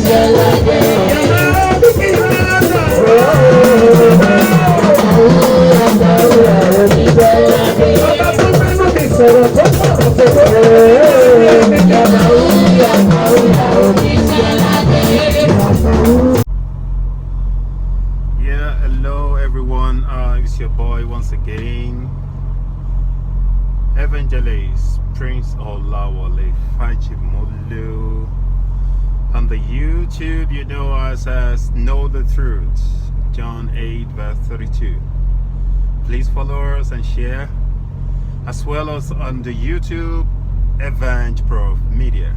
Yeah, hello everyone. It's your boy once again, Evangelist Prince Olawale Fajimolu. On the YouTube, you know us as Know the Truth, John 8 verse 32. Please follow us and share, as well as on the YouTube Prof Media.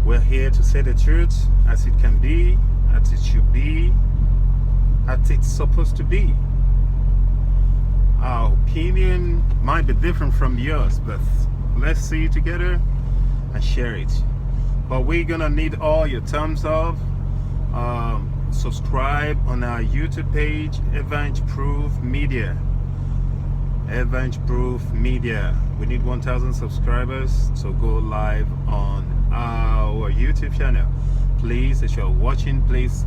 We're here to say the truth as it can be, as it should be, as it's supposed to be. Our opinion might be different from yours, but let's see it together and share it. But we're gonna need all your thumbs up. Subscribe on our YouTube page, Proof Media. Proof Media. We need 1,000 subscribers, so go live on our YouTube channel. Please, if you're watching, please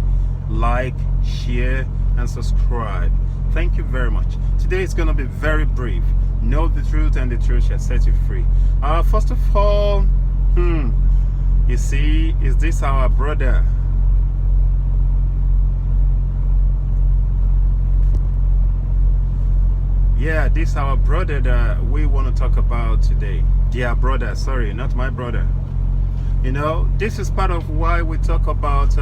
like, share, and subscribe. Thank you very much. Today is going to be very brief. Know the truth, and the truth shall set you free. First of all, you see, is this our brother? Yeah, this is our brother that we want to talk about today. Dear brother, sorry, not my brother. You know, this is part of why we talk about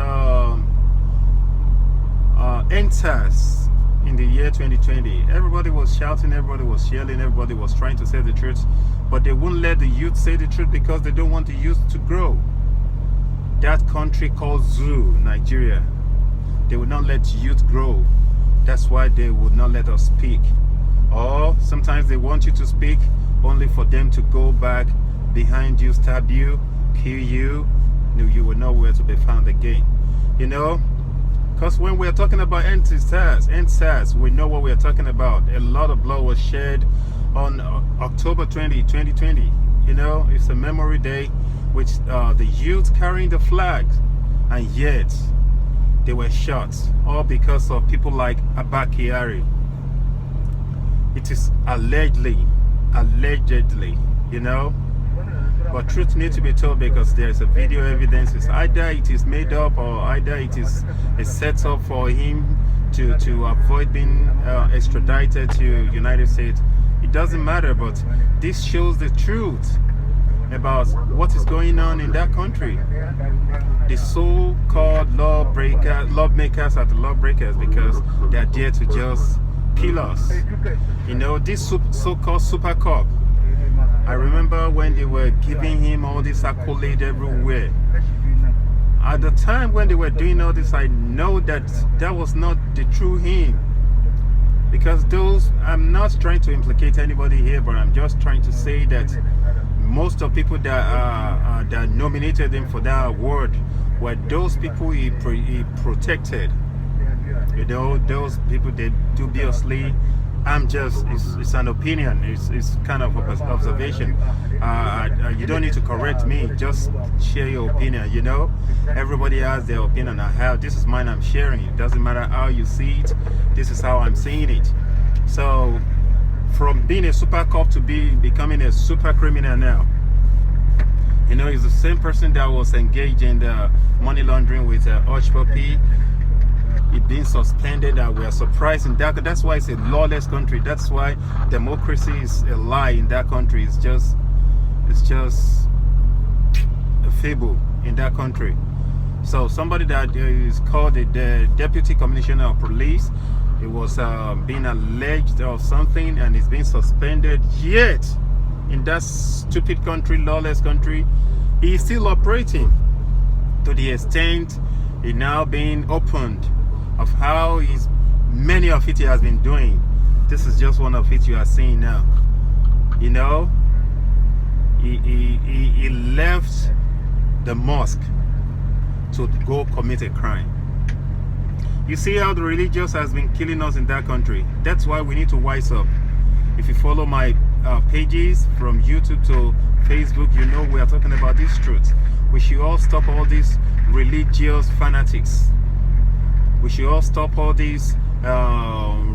enters in the year 2020. Everybody was shouting, everybody was yelling, everybody was trying to say the truth, but they won't let the youth say the truth because they don't want the youth to grow. That country called Zoo, Nigeria, they would not let youth grow. That's why they would not let us speak. Or sometimes they want you to speak only for them to go back behind you, stab you, kill you. No, you will know where to be found again. You know, because when we're talking about NSAS, we know what we're talking about. A lot of blood was shed on October 20, 2020. You know, it's a memory day with the youth carrying the flags, and yet they were shot, all because of people like Abba kyari. It is allegedly, you know, but truth needs to be told because there is a video evidence. It's either it is made up or either it is a setup for him to avoid being extradited to United States. It doesn't matter, but this shows the truth about what is going on in that country. The so-called lawmakers are the lawbreakers because they are there to just kill us. You know, this so-called super cop, I remember when they were giving him all this accolade everywhere. At the time when they were doing all this, I know that that was not the true him. Because those, I'm not trying to implicate anybody here, but I'm just trying to say that most of people that nominated him for that award were those people he protected. You know, those people, they dubiously, it's an opinion, it's kind of an observation. You don't need to correct me, just share your opinion, you know. Everybody has their opinion. This is mine, I'm sharing it. Doesn't matter how you see it, this is how I'm seeing it. So, from being a super cop to becoming a super criminal now, you know, it's the same person that was engaged in the money laundering with Hush Puppy. It being suspended, and we are surprised in that. That's why it's a lawless country. That's why democracy is a lie in that country. It's just a fable in that country. So somebody that is called the deputy commissioner of police, it was being alleged of something and it's being suspended. Yet in that stupid country, lawless country, he is still operating to the extent it now being opened of how many of it he has been doing. This is just one of it you are seeing now. You know, he left the mosque to go commit a crime. You see how the religious has been killing us in that country. That's why we need to wise up. If you follow my pages from YouTube to Facebook, you know we are talking about this truth. We should all stop all this religious fanatics. We should all stop all these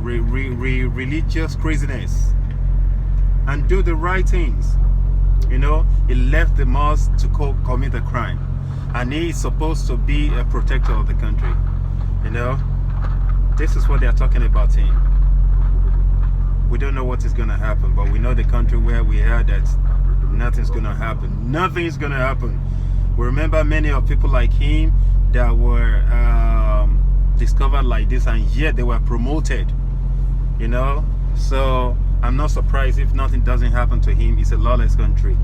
religious craziness and do the right things. You know, he left the mosque to commit a crime, and he is supposed to be a protector of the country. You know, this is what they are talking about him. We don't know what is going to happen, but we know the country where we are that nothing's going to happen. Nothing is going to happen. We remember many of people like him that were discovered like this, and yet they were promoted. You know, so I'm not surprised if nothing doesn't happen to him. It's a lawless country.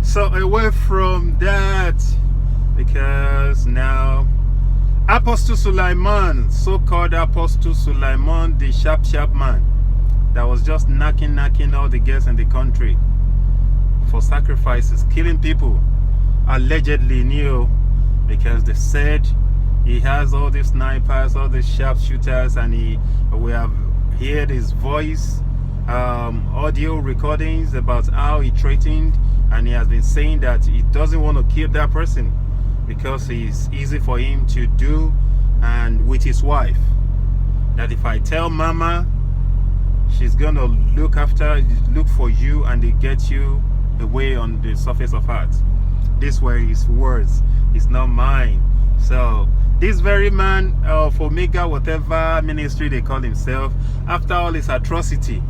So away from that, because now Apst Suleman, so-called Apst Suleman, the sharp man that was just knocking all the girls in the country for sacrifices, killing people, allegedly knew, because they said he has all these snipers, all these sharpshooters, and we have heard his voice, audio recordings about how he threatened, and he has been saying that he doesn't want to kill that person because it's easy for him to do, and with his wife, that if I tell mama, she's gonna look for you and they get you away on the surface of earth. These were his words, it's not mine. So this very man of Omega, whatever ministry they call himself, after all his atrocity,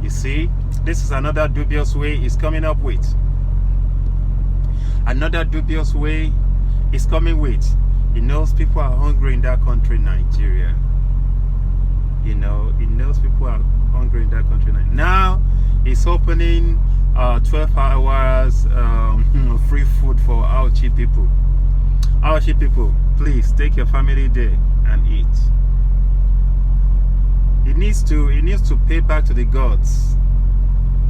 you see, this is another dubious way he's coming up with. Another dubious way he's coming with. He knows people are hungry in that country, Nigeria. You know, he knows people are hungry in that country. Now he's opening 12 hours free food for our cheap people. Our cheap people, please take your family there and eat. He needs to pay back to the gods.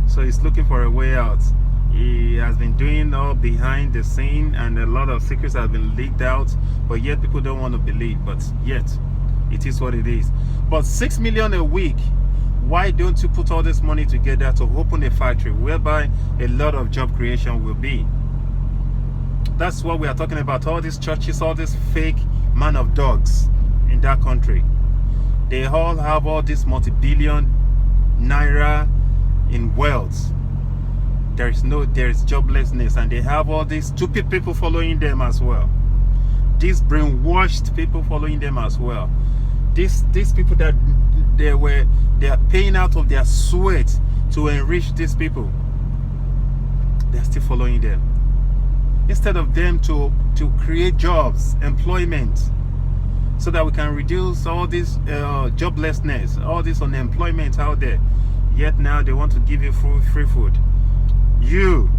So he's looking for a way out. He has been doing all behind the scene, and a lot of secrets have been leaked out, but yet people don't want to believe. But yet it is what it is. But 6 million a week, why don't you put all this money together to open a factory whereby a lot of job creation will be? That's what we are talking about. All these churches, all these fake man of dogs in that country, they all have all this multi-billion naira in wealth. There's joblessness, and they have all these stupid people following them as well. These brainwashed people following them as well. These people that they are paying out of their sweat to enrich these people, they're still following them. Instead of them to create jobs, employment, so that we can reduce all this joblessness, all this unemployment out there. Yet now they want to give you free food. You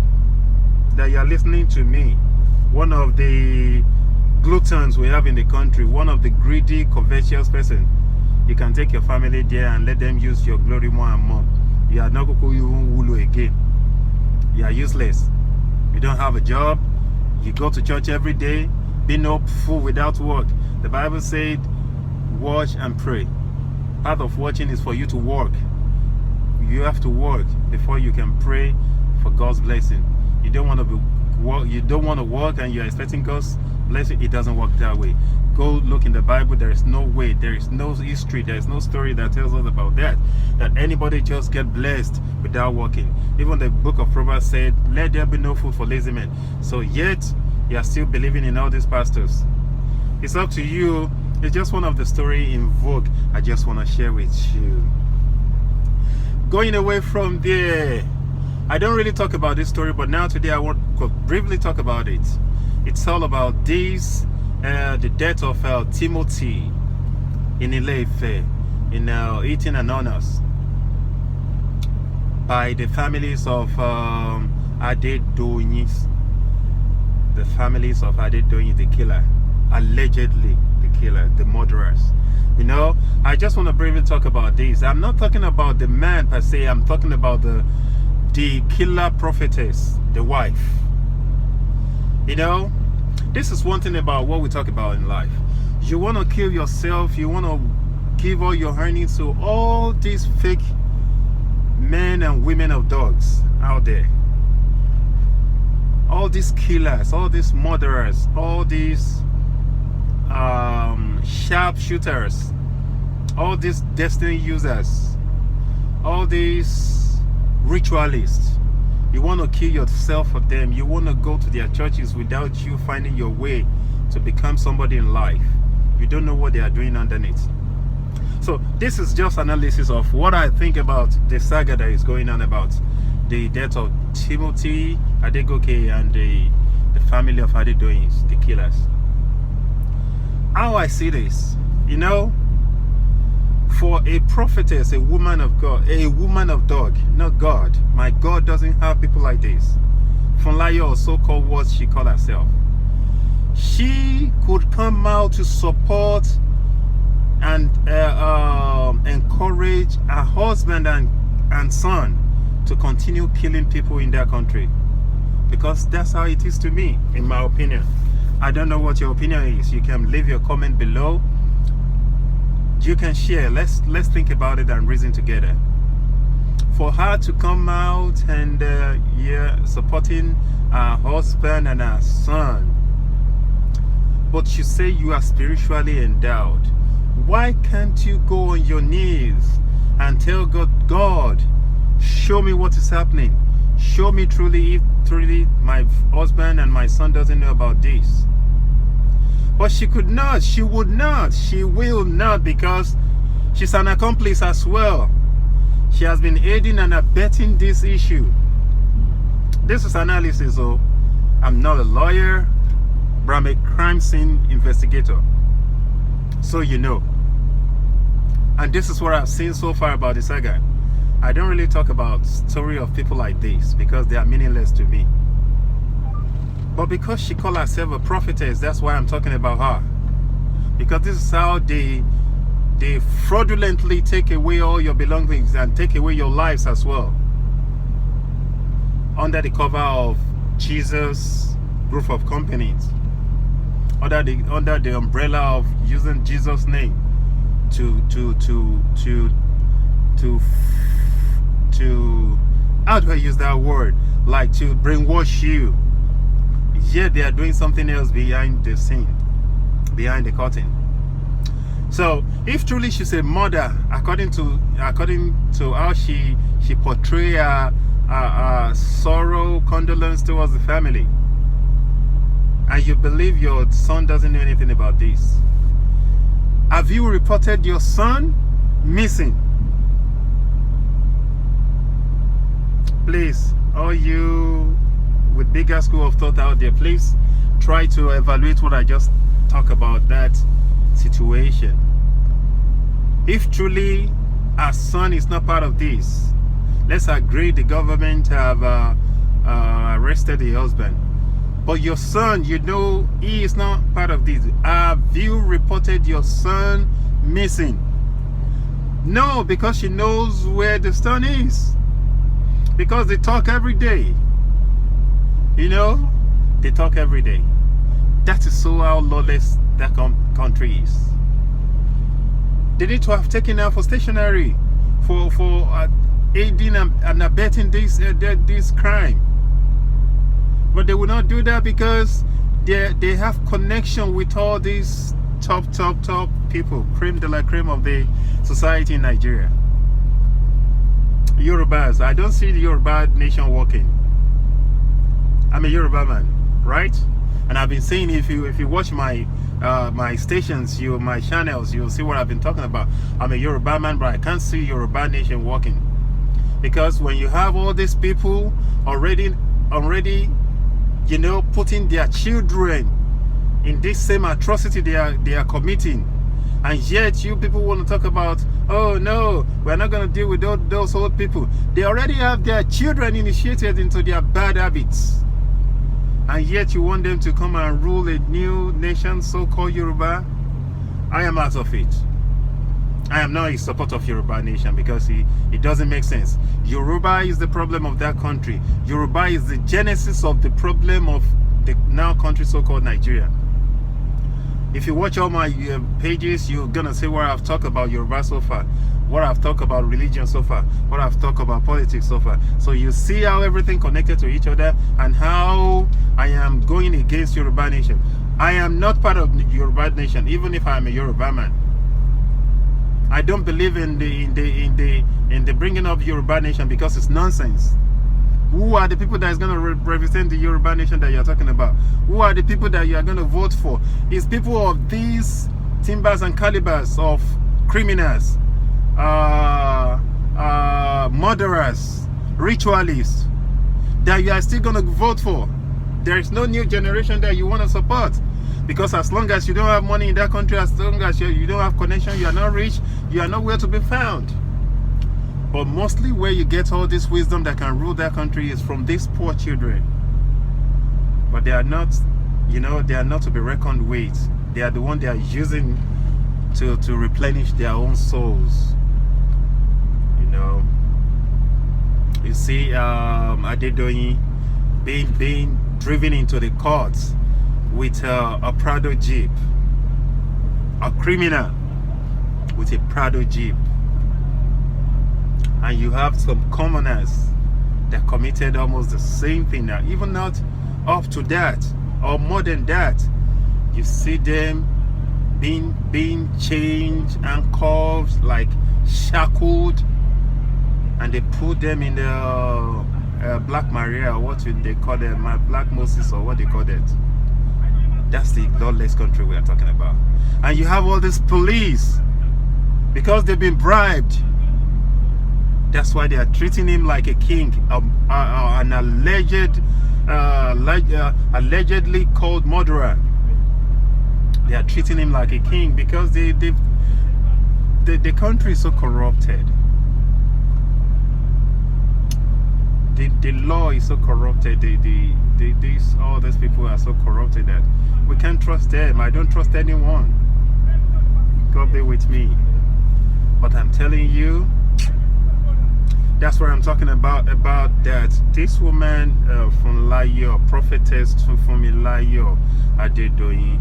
that you are listening to me, one of the gluttons we have in the country, one of the greedy, covetous person, you can take your family there and let them use your glory more and more. You are not wulu again. You are useless. You don't have a job. You go to church every day, being up full without work. The Bible said, watch and pray. Part of watching is for you to work. You have to work before you can pray for God's blessing. You don't want to work and you're expecting God's blessing. It doesn't work that way. Go look in the Bible. There is no way, there is no history, there is no story that tells us about that anybody just get blessed without working. Even the book of Proverbs said, let there be no food for lazy men. So yet you are still believing in all these pastors. It's up to you. It's just one of the story in vogue I just want to share with you. Going away from there, I don't really talk about this story, but now today I want to briefly talk about it. It's all about this, the death of Timothy in Ile-Ife, in Eating and Honors, by the families of Adedoyin, the families of Adedoyin, the killer, allegedly the killer, the murderers. You know, I just want to briefly talk about this. I'm not talking about the man per se. I'm talking about the killer prophetess, the wife. You know, this is one thing about what we talk about in life. You want to kill yourself. You want to give all your earnings to all these fake men and women of dogs out there. All these killers, all these murderers, all these sharpshooters, all these destiny users, all these ritualists. You want to kill yourself for them. You want to go to their churches without you finding your way to become somebody in life. You don't know what they are doing underneath. So this is just analysis of what I think about the saga that is going on about the death of Timothy, Adegoke, and the family of Adedoyin, the killers. How I see this, you know, for a prophetess, a woman of God, a woman of dog, not God. My God doesn't have people like this. Funlayo, or so-called what she called herself. She could come out to support and encourage her husband and son to continue killing people in their country, because that's how it is to me, in my opinion. I don't know what your opinion is. You can leave your comment below. You can share. Let's think about it and reason together. For her to come out and supporting her husband and her son, but you say you are spiritually endowed. Why can't you go on your knees and tell God, show me what is happening. Show me truly if truly my husband and my son doesn't know about this. But she could not, she would not, she will not, because she's an accomplice as well. She has been aiding and abetting this issue. This is analysis, so I'm not a lawyer, but I'm a crime scene investigator. So you know. And this is what I've seen so far about the saga. I don't really talk about story of people like this because they are meaningless to me. But because she called herself a prophetess, that's why I'm talking about her. Because this is how they fraudulently take away all your belongings and take away your lives as well. Under the cover of Jesus group of companies. Under the umbrella of using Jesus' name to how do I use that word? Like to brainwash you. Yet they are doing something else behind the scene, behind the curtain. So if truly she's a mother, according to how she portray her sorrow, condolence towards the family, and you believe your son doesn't know anything about this, have you reported your son missing? Please, all you with bigger school of thought out there, please try to evaluate what I just talked about, that situation. If truly our son is not part of this, let's agree the government have arrested the husband, but your son, you know he is not part of this. Have you reported your son missing? No, because she knows where the son is, because they talk every day. You know, they talk every day. That is so how lawless that country is. They need to have taken her for stationery for aiding and abetting this crime. But they will not do that because they have connection with all these top people, creme de la creme of the society in Nigeria. Yorubas, I don't see the Yoruba nation working. I'm a Yoruba man, right? And I've been saying, if you watch my my stations, my channels, you'll see what I've been talking about. I'm a Yoruba man, but I can't see Yoruba nation working, because when you have all these people already, you know, putting their children in this same atrocity they are committing, and yet you people want to talk about, oh no, we're not going to deal with those old people. They already have their children initiated into their bad habits. And yet you want them to come and rule a new nation, so-called Yoruba? I am out of it. I am not in support of Yoruba nation, because it doesn't make sense. Yoruba is the problem of that country. Yoruba is the genesis of the problem of the now country so-called Nigeria. If you watch all my pages, you're gonna see what I've talked about Yoruba so far, what I've talked about religion so far, what I've talked about politics so far. So you see how everything connected to each other, and how I am going against Yoruba nation. I am not part of the Yoruba nation, even if I am a Yoruba man. I don't believe in the bringing of Yoruba nation because it's nonsense. Who are the people that is going to represent the Yoruba nation that you're talking about? Who are the people that you are going to vote for? It's people of these timbers and calibers of criminals, murderers, ritualists that you are still going to vote for. There is no new generation that you want to support. Because as long as you don't have money in that country, as long as you don't have connection, you are not rich, you are nowhere to be found. But mostly where you get all this wisdom that can rule that country is from these poor children. But they are not, they are not to be reckoned with. They are the one they are using to replenish their own souls. You see Adedoyin being driven into the courts with a Prado Jeep, a criminal with a Prado Jeep, and you have some commoners that committed almost the same thing now, even not up to that or more than that. You see them being chained and cuffed, like shackled, and they put them in the Black Maria, or what they call them, Black Moses, or what they call it. That's the lawless country we are talking about. And you have all this police because they've been bribed. That's why they are treating him like a king, an allegedly called murderer. They are treating him like a king because the country is so corrupted. The law is so corrupted. All these people are so corrupted that we can't trust them. I don't trust anyone. God be with me. But I'm telling you, that's what I'm talking about that this woman from Layo, prophetess from Layo, Adedoyin,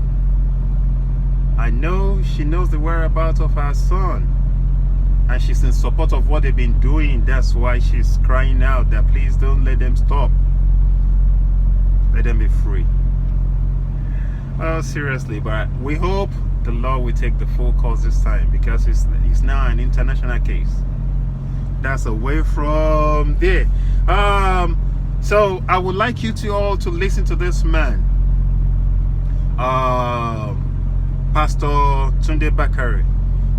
I know she knows the whereabouts of her son. And she's in support of what they've been doing. That's why she's crying out that please don't let them stop. Let them be free. Oh, seriously, but we hope the law will take the full course this time, because it's now an international case. That's away from there. So I would like you to all to listen to this man, Pastor Tunde Bakari.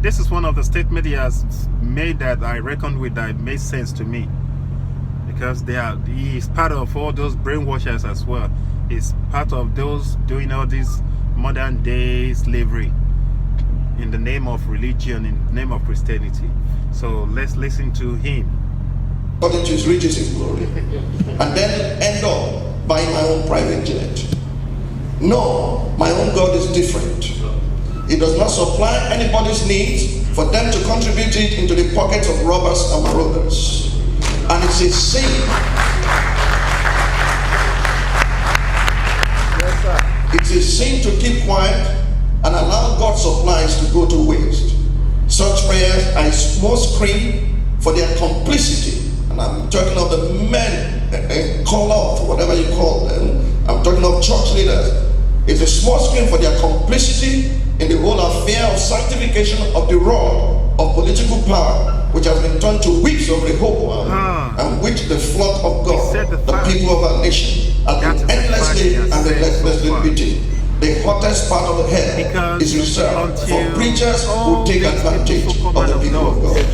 This is one of the statements he has made that I reckoned with, that made sense to me, because he is part of all those brainwashers as well. He's part of those doing all this modern day slavery in the name of religion, in the name of Christianity. So let's listen to him. According to his riches in glory, and then end up buying my own private jet. No, my own God is different. He does not supply anybody's needs for them to contribute it into the pockets of robbers and marauders. And it's a sin. Yes, sir. It's a sin to keep quiet and allow God's supplies to go to waste. Such prayers are a small scream for their complicity. And I'm talking of the men call off, whatever you call them. I'm talking of church leaders. It's a small scream for their complicity in the whole affair of sanctification of the rod of political power, which has been turned to whips of Rehoboam, and which the flock of God, the people of our nation, are endlessly and relentlessly beating. The hottest part of the hell is reserved for preachers who take advantage of the people of God.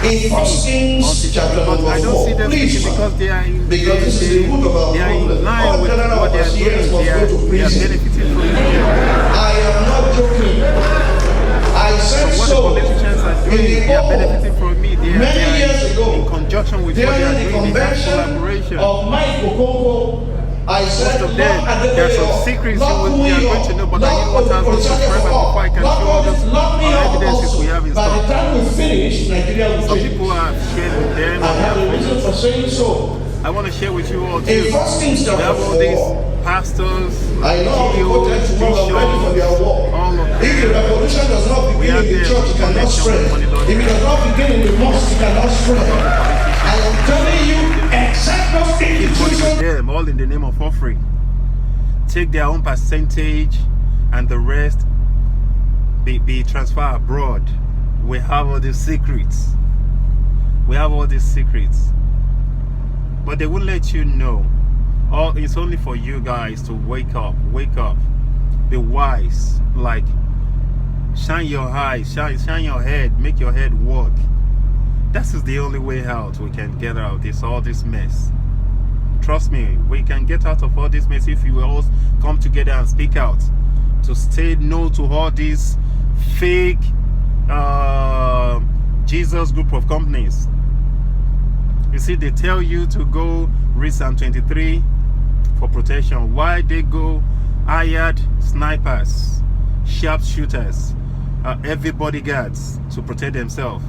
In 1 Kings chapter number 4, please, because this is the root of our problem. All general overseers must go to prison. I am not joking. I said so in the old, many years ago, in conjunction with during the convention of Mike Okonkwo. I said, there are some secrets you are going to know, but I need 1,000 subscribers before I can show all the evidences we have in stock. By the time we finish, Nigeria will Some finish. people have shared with them. I have a reason for saying so. I want to share with you all too. In 1 Kings We have chapter all 4, these pastors, I know people tend to run ready for their war. all of If the them. revolution does not begin in the church, it cannot spread. If it does not begin in the mosque, it cannot spread. I am telling you, except those institutions. Them all in the name of offering. take their own percentage, and the rest be transferred abroad. We have all these secrets. We have all these secrets. But they won't let you know. It's only for you guys to wake up. Wake up. Be wise. Like, shine your eyes, shine your head, make your head work. This is the only way out we can get out of all this mess. Trust me, we can get out of all this mess if you all come together and speak out. To say no to all these fake Jesus group of companies. You see, they tell you to go read Psalm 23 for protection. Why they go hired snipers, sharpshooters, heavy bodyguards to protect themselves?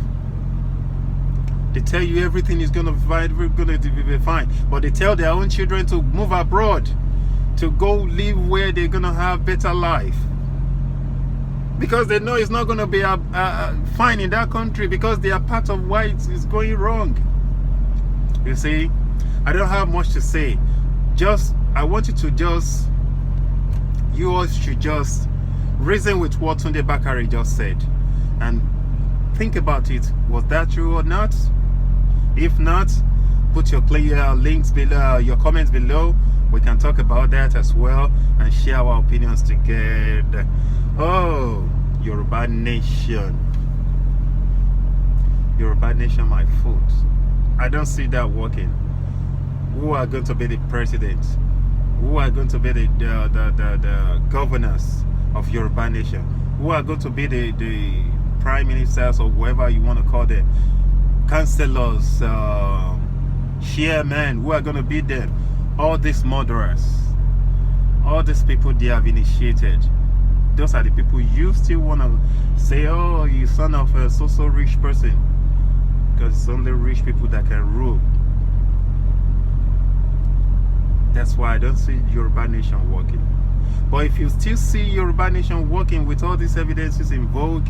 They tell you everything is going to be fine, but they tell their own children to move abroad, to go live where they're going to have better life, because they know it's not going to be fine in that country, because they are part of why it's going wrong. You see, I don't have much to say. I want you all should just reason with what Tunde Bakari just said and think about it. Was that true or not? If not, put your links below, your comments below. We can talk about that as well and share our opinions together. Oh, Yoruba Nation. Yoruba Nation, my foot. I don't see that working. Who are going to be the president? Who are going to be the governors of Yoruba Nation? Who are going to be the prime ministers or whoever you want to call them? Councillors, chairmen, who are going to be them? All these murderers, all these people they have initiated. Those are the people you still want to say, oh, you son of a so rich person. Because it's only rich people that can rule. That's why I don't see Yoruba Nation working. But if you still see Yoruba Nation working with all these evidences in vogue,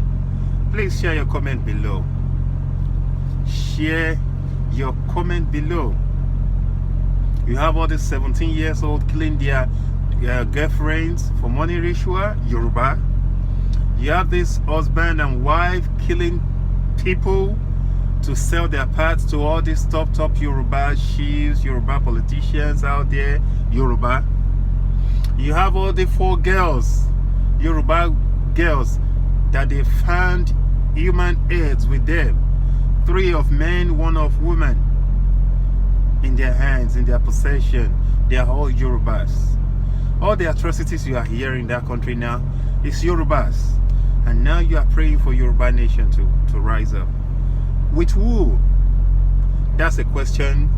please share your comment below. Share your comment below. You have all these 17 years old killing their girlfriends for money ritual, Yoruba. You have this husband and wife killing people to sell their parts to all these top Yoruba chiefs, Yoruba politicians out there, Yoruba. You have all the 4 girls, Yoruba girls, that they found human heads with them. 3 of men, 1 of women in their hands, in their possession. They are all Yorubas. All the atrocities you are hearing in that country now is Yorubas. And now you are praying for Yoruba Nation to rise up. With who? That's a question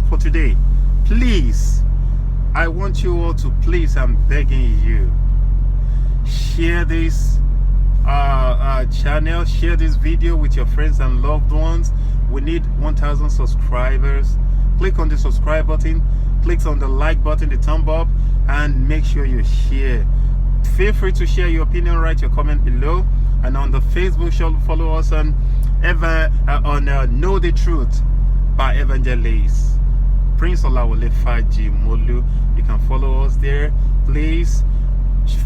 for today. Please, I want you all to please, I'm begging you, share this channel, share this video with your friends and loved ones. We need 1,000 subscribers. Click on the subscribe button, click on the like button, the thumb up, and make sure you share. Feel free to share your opinion, write your comment below. And on the Facebook, follow us on Know the Truth by Evangelist Prince Olawole Faji Molu. You can follow us there. Please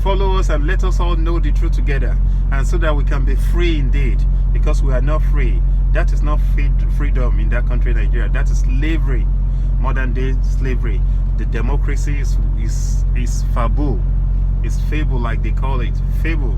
follow us and let us all know the truth together, and so that we can be free indeed, because we are not free. That is not freedom in that country, Nigeria. That is slavery, modern day slavery. The democracy is fable. It's fable, like they call it, fable.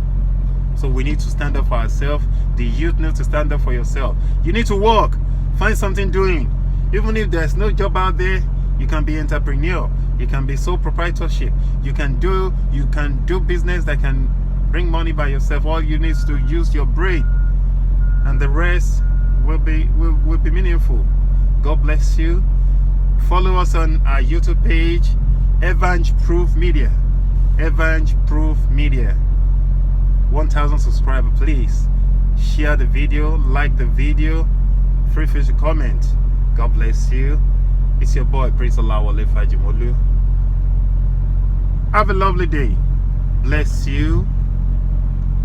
So we need to stand up for ourselves. The youth need to stand up for yourself. You need to work, find something doing. Even if there's no job out there, you can be entrepreneur. You can be sole proprietorship. You can do business that can bring money by yourself. All you need is to use your brain, and the rest will be meaningful. God bless you. Follow us on our YouTube page, Evang Proof Media. Evang Proof Media. 1,000 subscribers, please. Share the video, like the video, free to comment. God bless you. It's your boy Prince Olawole Faji Molu. Have a lovely day. Bless you.